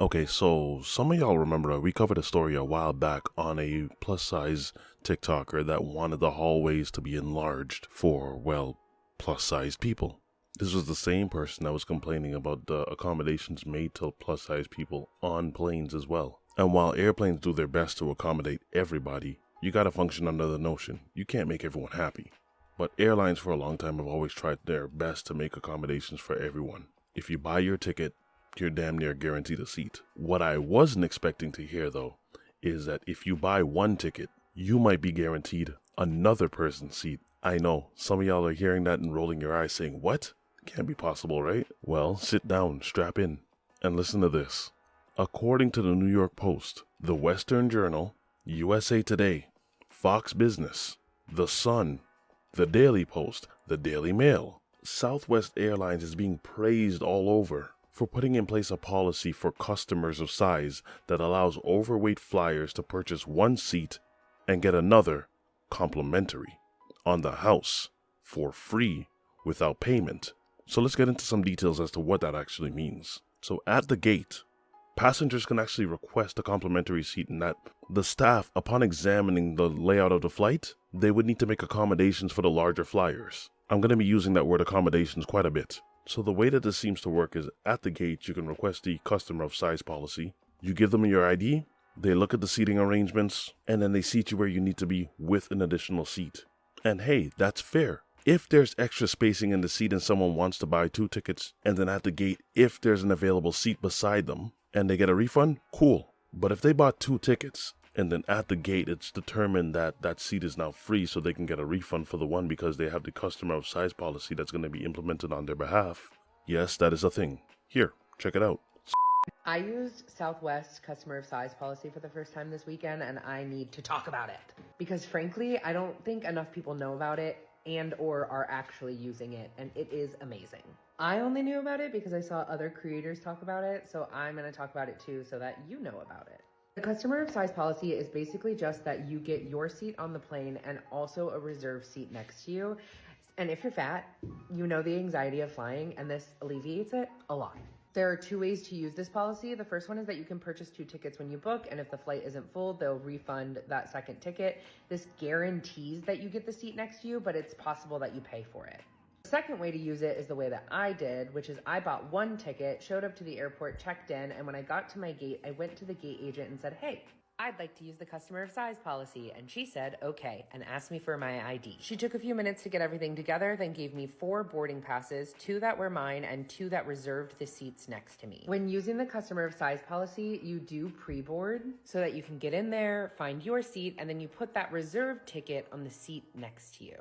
Okay, so some of y'all remember we covered a story a while back on a plus size TikToker that wanted the hallways to be enlarged for, well, plus size people. This was the same person that was complaining about the accommodations made to plus size people on planes as well. And while airplanes do their best to accommodate everybody, you gotta function under the notion you can't make everyone happy. But airlines for a long time have always tried their best to make accommodations for everyone. If you buy your ticket, you're damn near guaranteed a seat. What I wasn't expecting to hear though is that if you buy one ticket, you might be guaranteed another person's seat. I know, some of y'all are hearing that and rolling your eyes saying, what? Can't be possible, right? Well, sit down, strap in, and listen to this. According to the New York Post, the Western Journal, USA Today, Fox Business, The Sun, The Daily Post, The Daily Mail, Southwest Airlines is being praised all over for putting in place a policy for customers of size that allows overweight flyers to purchase one seat and get another complimentary on the house for free without payment. So let's get into some details as to what that actually means. So at the gate, passengers can actually request a complimentary seat, and that the staff, upon examining the layout of the flight, they would need to make accommodations for the larger flyers. I'm going to be using that word accommodations quite a bit. So the way that this seems to work is at the gate, you can request the customer of size policy. You give them your ID, they look at the seating arrangements, and then they seat you where you need to be with an additional seat. And hey, that's fair. If there's extra spacing in the seat and someone wants to buy 2 tickets, and then at the gate, if there's an available seat beside them, and they get a refund, cool. But if they bought 2 tickets, and then at the gate it's determined that that seat is now free so they can get a refund for the one because they have the customer of size policy that's going to be implemented on their behalf, yes, that is a thing. Here, check it out. I used Southwest customer of size policy for the first time this weekend, and I need to talk about it. Because frankly, I don't think enough people know about it and or are actually using it, and it is amazing. I only knew about it because I saw other creators talk about it, so I'm going to talk about it too so that you know about it. The customer of size policy is basically just that you get your seat on the plane and also a reserved seat next to you. And if you're fat, you know the anxiety of flying, and this alleviates it a lot. There are 2 ways to use this policy. The first one is that you can purchase 2 tickets when you book, and if the flight isn't full, they'll refund that second ticket. This guarantees that you get the seat next to you, but it's possible that you pay for it. The second way to use it is the way that I did, which is I bought 1 ticket, showed up to the airport, checked in, and when I got to my gate, I went to the gate agent and said, hey, I'd like to use the customer of size policy. And she said, okay, and asked me for my ID. She took a few minutes to get everything together, then gave me 4 boarding passes, 2 that were mine and 2 that reserved the seats next to me. When using the customer of size policy, you do pre-board so that you can get in there, find your seat, and then you put that reserved ticket on the seat next to you.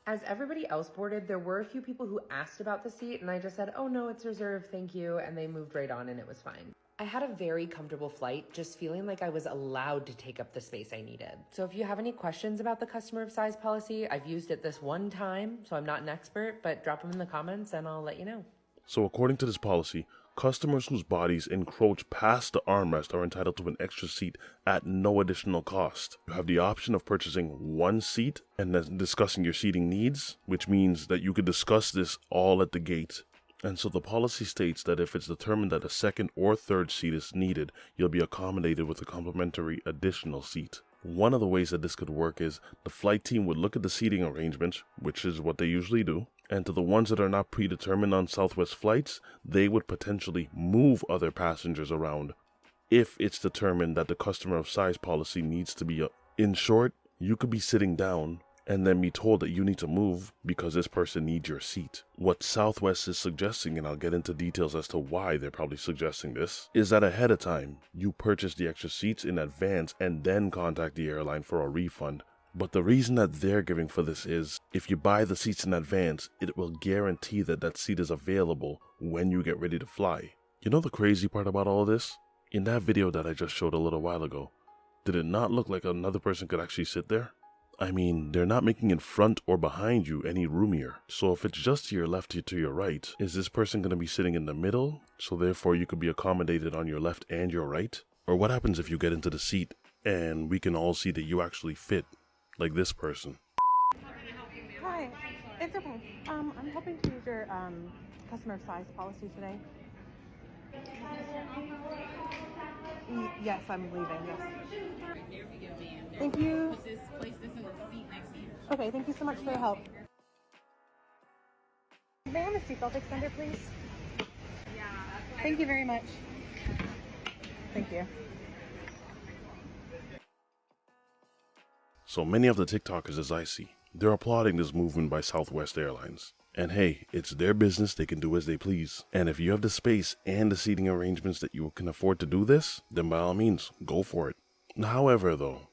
As everybody else boarded, there were a few people who asked about the seat, and I just said, oh no, it's reserved, thank you, and they moved right on and it was fine. I had a very comfortable flight, just feeling like I was allowed to take up the space I needed. So if you have any questions about the customer of size policy, I've used it this one time, so I'm not an expert, but drop them in the comments and I'll let you know. So according to this policy, customers whose bodies encroach past the armrest are entitled to an extra seat at no additional cost. You have the option of purchasing 1 seat and then discussing your seating needs, which means that you could discuss this all at the gate. And so the policy states that if it's determined that a second or third seat is needed, you'll be accommodated with a complimentary additional seat. One of the ways that this could work is the flight team would look at the seating arrangements, which is what they usually do, and to the ones that are not predetermined on Southwest flights, they would potentially move other passengers around if it's determined that the customer of size policy needs to be in short, you could be sitting down and then be told that you need to move because this person needs your seat. What Southwest is suggesting, and I'll get into details as to why they're probably suggesting this, is that ahead of time, you purchase the extra seats in advance and then contact the airline for a refund. But the reason that they're giving for this is, if you buy the seats in advance, it will guarantee that that seat is available when you get ready to fly. You know the crazy part about all of this? In that video that I just showed a little while ago, did it not look like another person could actually sit there? I mean, they're not making in front or behind you any roomier. So if it's just to your left or to your right, is this person going to be sitting in the middle? So therefore you could be accommodated on your left and your right? Or what happens if you get into the seat and we can all see that you actually fit, like this person? Hi, it's okay. I'm hoping to use your customer of size policy today. Yes, I'm leaving. Yes. Right there, if you get a van. Thank you. Place this in the seat next to you. Okay, thank you so much for your help. May I have a seatbelt extender, please? Yeah. Thank you very much. Thank you. So many of the TikTokers, as I see, they're applauding this movement by Southwest Airlines. And hey, it's their business, they can do as they please. And if you have the space and the seating arrangements that you can afford to do this, then by all means, go for it. However though,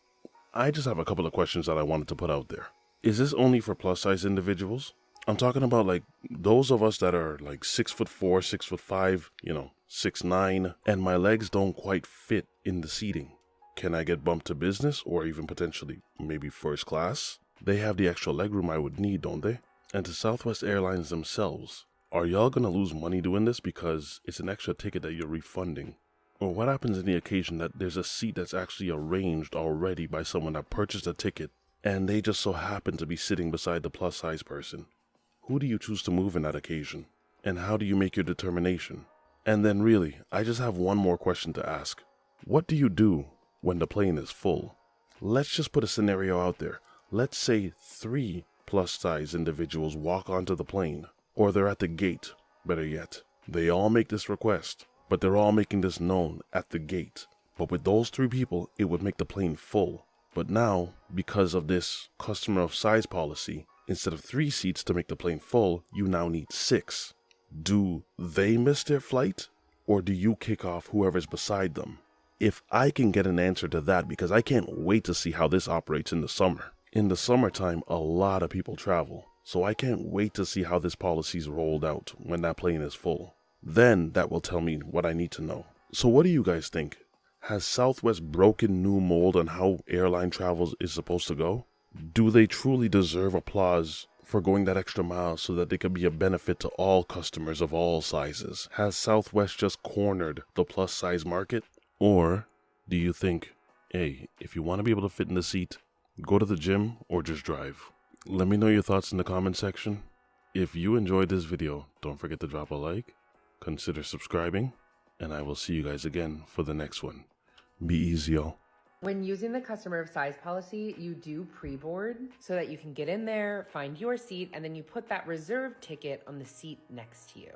I just have a couple of questions that I wanted to put out there. Is this only for plus size individuals? I'm talking about like those of us that are like 6'4", 6'5", 6'9", and my legs don't quite fit in the seating. Can I get bumped to business or even potentially maybe first class? They have the extra legroom I would need, don't they? And to Southwest Airlines themselves, are y'all gonna lose money doing this because it's an extra ticket that you're refunding? Or what happens in the occasion that there's a seat that's actually arranged already by someone that purchased a ticket and they just so happen to be sitting beside the plus size person? Who do you choose to move in that occasion? And how do you make your determination? And then really, I just have one more question to ask. What do you do when the plane is full? Let's just put a scenario out there. Let's say 3 plus size individuals walk onto the plane, or they're at the gate, better yet. They all make this request, but they're all making this known at the gate. But with those 3 people, it would make the plane full. But now, because of this customer of size policy, instead of 3 seats to make the plane full, you now need 6. Do they miss their flight, or do you kick off whoever's beside them? If I can get an answer to that, because I can't wait to see how this operates in the summer. In the summertime, a lot of people travel, so I can't wait to see how this policy is rolled out when that plane is full. Then that will tell me what I need to know. So what do you guys think? Has Southwest broken new mold on how airline travel is supposed to go? Do they truly deserve applause for going that extra mile so that they could be a benefit to all customers of all sizes? Has Southwest just cornered the plus size market? Or do you think, hey, if you want to be able to fit in the seat, go to the gym or just drive? Let me know your thoughts in the comment section. If you enjoyed this video, don't forget to drop a like, consider subscribing, and I will see you guys again for the next one. Be easy, y'all. When using the customer of size policy, you do pre-board so that you can get in there, find your seat, and then you put that reserved ticket on the seat next to you.